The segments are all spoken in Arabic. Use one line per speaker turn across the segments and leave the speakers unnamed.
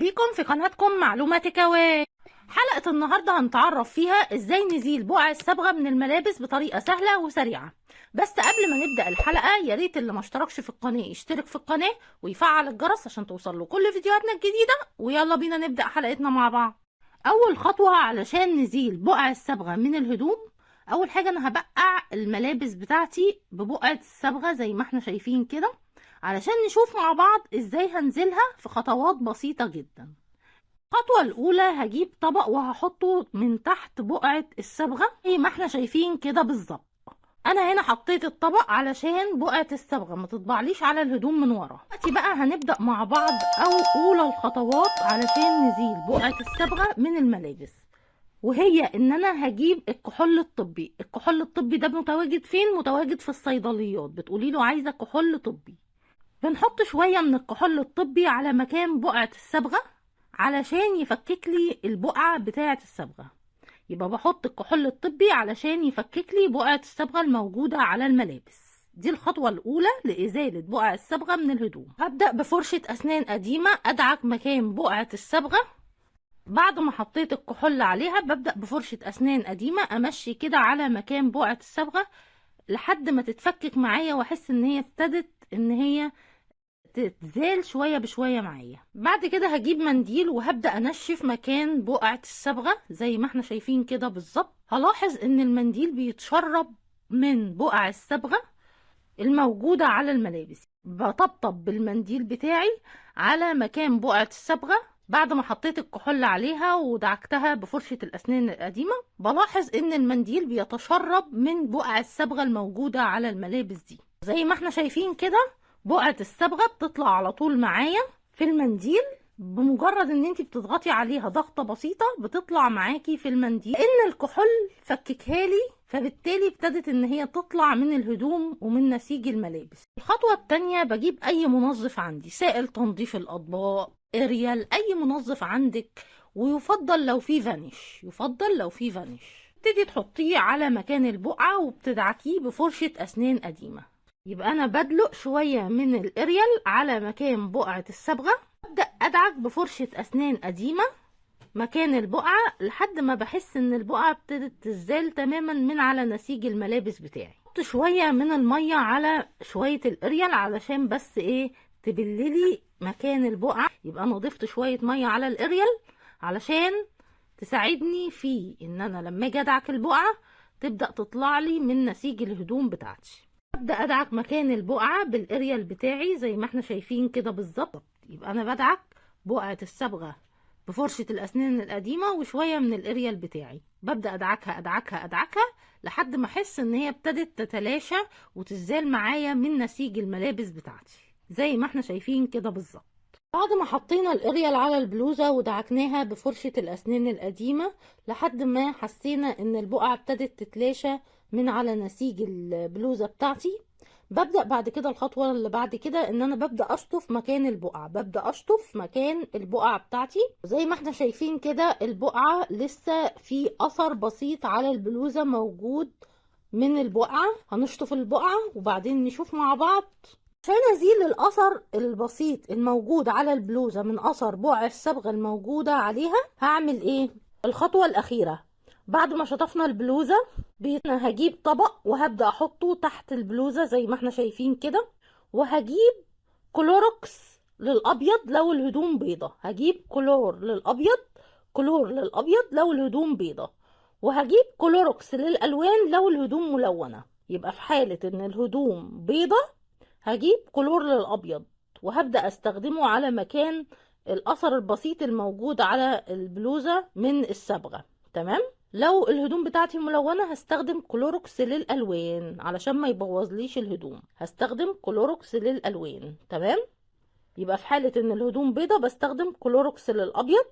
بيكم في قناتكم معلومات كواي. حلقة النهاردة هنتعرف فيها ازاي نزيل بقع الصبغة من الملابس بطريقة سهلة وسريعة. بس قبل ما نبدأ الحلقة يا ريت اللي ما اشتركش في القناة يشترك في القناة ويفعل الجرس عشان توصل له كل فيديوهاتنا الجديدة. ويلا بينا نبدأ حلقتنا مع بعض. اول خطوة علشان نزيل بقع الصبغة من الهدوم، اول حاجة انا هبقع الملابس بتاعتي ببقعة الصبغة زي ما احنا شايفين كده، علشان نشوف مع بعض ازاي هنزلها في خطوات بسيطة جدا. الخطوة الأولى هجيب طبق وهحطه من تحت بقعة الصبغة زي ما احنا شايفين كده بالظبط. أنا هنا حطيت الطبق علشان بقعة الصبغة ما تطبعليش على الهدوم من ورا. دلوقتي بقى هنبدأ مع بعض أولى الخطوات علشان نزيل بقعة الصبغة من الملابس، وهي ان انا هجيب الكحول الطبي. الكحول الطبي ده متواجد فين؟ متواجد في الصيدليات. بتقولي له عايزه كحول طبي، بنحط شويه من الكحول الطبي على مكان بقعه الصبغه علشان يفكك لي البقعه بتاعه الصبغه. يبقى بحط الكحول الطبي علشان يفكك لي بقعه الصبغه الموجوده على الملابس. دي الخطوه الاولى لازاله بقع الصبغه من الهدوم. هبدا بفرشه اسنان قديمه ادعك مكان بقعه الصبغه. بعد ما حطيت الكحول عليها ببدأ بفرشة أسنان قديمة أمشي كده على مكان بقعة الصبغة لحد ما تتفكك معايا وأحس إن هي ابتدت إن هي تتزال شوية بشوية معايا. بعد كده هجيب منديل وهبدأ أنشف مكان بقعة الصبغة زي ما احنا شايفين كده بالظبط. هلاحظ إن المنديل بيتشرب من بقع الصبغة الموجودة على الملابس. بطبطب بالمنديل بتاعي على مكان بقعة الصبغة بعد ما حطيت الكحول عليها ودعكتها بفرشة الأسنان القديمة. بلاحظ إن المنديل بيتشرب من بقع الصبغة الموجودة على الملابس دي. زي ما احنا شايفين كده بقعة الصبغة بتطلع على طول معايا في المنديل. بمجرد ان انت بتضغطي عليها ضغطة بسيطة بتطلع معاكي في المنديل، ان الكحول فككها لي، فبالتالي ابتدت ان هي تطلع من الهدوم ومن نسيج الملابس. الخطوة التانية بجيب اي منظف عندي، سائل تنظيف الاطباق، اريال، اي منظف عندك، ويفضل لو في فانيش، تبتدي تحطيه على مكان البقعة وبتدعكيه بفرشة اسنان قديمة. يبقى انا بدلق شوية من الاريال على مكان بقعة الصبغة، ابدأ ادعك بفرشة اسنان قديمة مكان البقعة لحد ما بحس ان البقعة ابتدت تزال تماما من على نسيج الملابس بتاعي. حط شوية من المية على شوية الاريال علشان بس ايه تبللي مكان البقعة. يبقى انا ضفت شوية مية على الاريال علشان تساعدني في ان انا لما اجي ادعك البقعة تبدأ تطلع لي من نسيج الهدوم بتاعتي. ابدأ ادعك مكان البقعة بالاريال بتاعي زي ما احنا شايفين كده بالظبط. يبقى انا بدعك بقعة الصبغة بفرشة الأسنان القديمة وشوية من الاريال بتاعي. ببدأ أدعكها لحد ما أحس إن هي ابتدت تتلاشى وتزال معايا من نسيج الملابس بتاعتي زي ما احنا شايفين كده بالظبط. بعد ما حطينا الاريال على البلوزة ودعكناها بفرشة الأسنان القديمة لحد ما حسينا إن البقعة ابتدت تتلاشى من على نسيج البلوزة بتاعتي، ببدأ بعد كده الخطوة اللي بعد كده ان انا ببدأ اشطف مكان البقعة بتاعتي. زي ما احنا شايفين كده البقعة لسه في اثر بسيط على البلوزة موجود من البقعة. هنشطف البقعة وبعدين نشوف مع بعض. عشان ازيل الاثر البسيط الموجود على البلوزة من اثر بقع الصبغة الموجودة عليها هعمل ايه؟ الخطوة الاخيرة بعد ما شطفنا البلوزة هجيب طبق وهبدأ احطه تحت البلوزة زي ما احنا شايفين كده، وهجيب كلوركس للابيض لو الهدوم بيضة، هجيب كلور للابيض لو الهدوم بيضة، وهجيب كلوركس للالوان لو الهدوم ملونة. يبقى في حالة ان الهدوم بيضة هجيب كلور للابيض وهبدأ استخدمه على مكان الاثر البسيط الموجود على البلوزة من الصبغة. تمام. لو الهدوم بتاعتي ملونة هستخدم كلوروكس للألوان علشان ما يبوظليش الهدوم، هستخدم كلوروكس للألوان. تمام. يبقى في حالة ان الهدوم بيضة بستخدم كلوروكس للأبيض،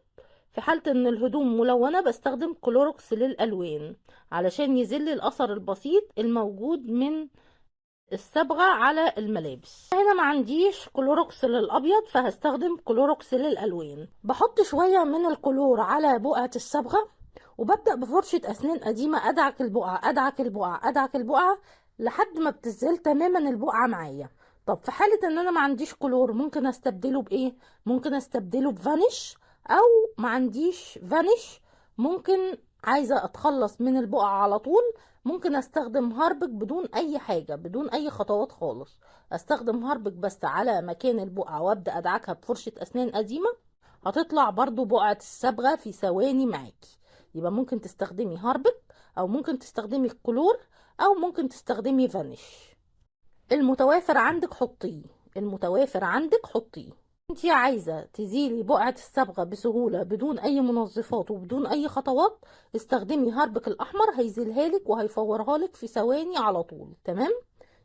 في حالة ان الهدوم ملونة بستخدم كلوروكس للألوان علشان يزيل الأثر البسيط الموجود من الصبغة على الملابس. هنا ما عنديش كلوروكس للأبيض فهستخدم كلوروكس للألوان. بحط شوية من الكلور على بقعة الصبغة وببدأ بفرشة أسنان قديمة أدعك البقعة لحد ما بتزال تماما البقعة معايا. طب في حالة ان انا ما عنديش كلور ممكن استبدله بايه؟ ممكن استبدله بفانيش او ما عنديش فانيش، ممكن عايزة اتخلص من البقع على طول، ممكن استخدم هاربك بدون اي حاجة، بدون اي خطوات خالص. استخدم هاربك بس على مكان البقعة وابدأ ادعكها بفرشة اسنان قديمة، هتطلع برضو بقعة الصبغة في ثواني معاكي. يبقى ممكن تستخدمي هاربك، او ممكن تستخدمي الكلور، او ممكن تستخدمي فانيش. المتوافر عندك حطيه، المتوافر عندك حطيه. انتي عايزة تزيلي بقعة الصبغة بسهولة بدون اي منظفات وبدون اي خطوات، استخدمي هاربك الاحمر، هيزيلها لك وهيفورها لك في ثواني على طول. تمام؟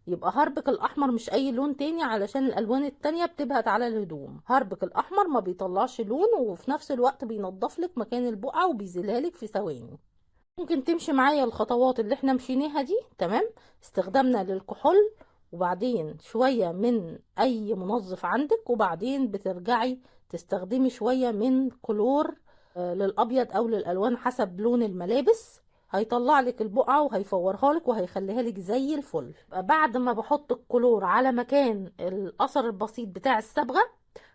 يبقى هاربك الاحمر مش اي لون تاني، علشان الالوان التانية بتبهت على الهدوم. هاربك الاحمر ما بيطلعش لون، وفي نفس الوقت بينضف لك مكان البقعة وبيزيلها لك في ثواني. ممكن تمشي معايا الخطوات اللي احنا مشيناها دي. تمام؟ استخدامنا للكحول، وبعدين شوية من اي منظف عندك، وبعدين بترجعي تستخدمي شوية من كلور للابيض او للالوان حسب لون الملابس، هيطلع لك البقعة وهيفورها لك وهيخليها لك زي الفل. بعد ما بحط الكلور على مكان الاثر البسيط بتاع الصبغة،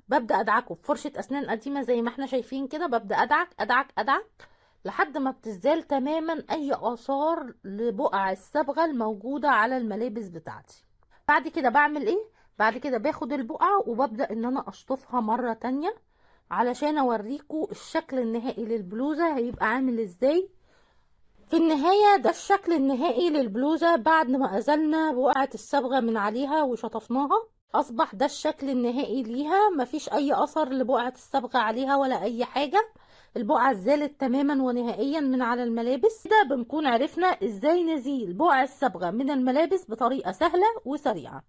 ببدأ ادعكه بفرشة اسنان قديمة زي ما احنا شايفين كده. ببدأ ادعك ادعك ادعك لحد ما بتزال تماما اي اثار لبقع الصبغة الموجودة على الملابس بتاعتي. بعد كده بعمل ايه؟ بعد كده باخد البقعة وببدأ ان انا اشطفها مرة تانية، علشان اوريكم الشكل النهائي للبلوزة هيبقى عامل ازاي. في النهاية ده الشكل النهائي للبلوزة بعد ما ازلنا بقعة الصبغة من عليها وشطفناها. اصبح ده الشكل النهائي ليها، مفيش اي اثر لبقعة الصبغة عليها ولا اي حاجة. البقعة زالت تماما ونهائيا من على الملابس. كده بنكون عرفنا ازاي نزيل بقع الصبغة من الملابس بطريقة سهلة وسريعة،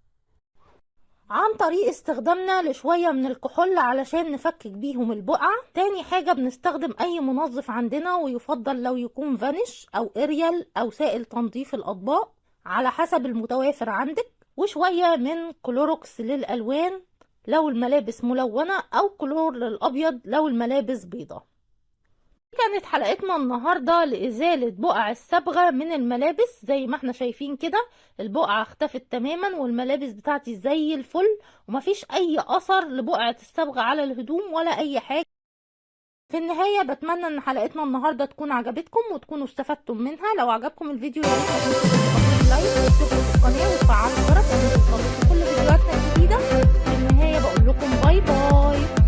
عن طريق استخدامنا لشوية من الكحول علشان نفكك بيهم البقعة. تاني حاجة بنستخدم اي منظف عندنا، ويفضل لو يكون فانيش او اريال او سائل تنظيف الاطباق على حسب المتوافر عندك، وشوية من كلوروكس للالوان لو الملابس ملونة، او كلور للابيض لو الملابس بيضة. كانت حلقتنا النهاردة لإزالة بقع الصبغة من الملابس. زي ما احنا شايفين كده البقعة اختفت تماما والملابس بتاعتي زي الفل، ومفيش اي اثر لبقعة الصبغة على الهدوم ولا اي حاجة. في النهاية بتمنى ان حلقتنا النهاردة تكون عجبتكم وتكونوا استفدتم منها. لو عجبكم الفيديو يا ريت تحطوا لايك وتشتركوا في القناة وتفعلوا الجرس عشان توصلكم كل فيديوهاتنا الجديدة. في النهاية بقول لكم باي باي.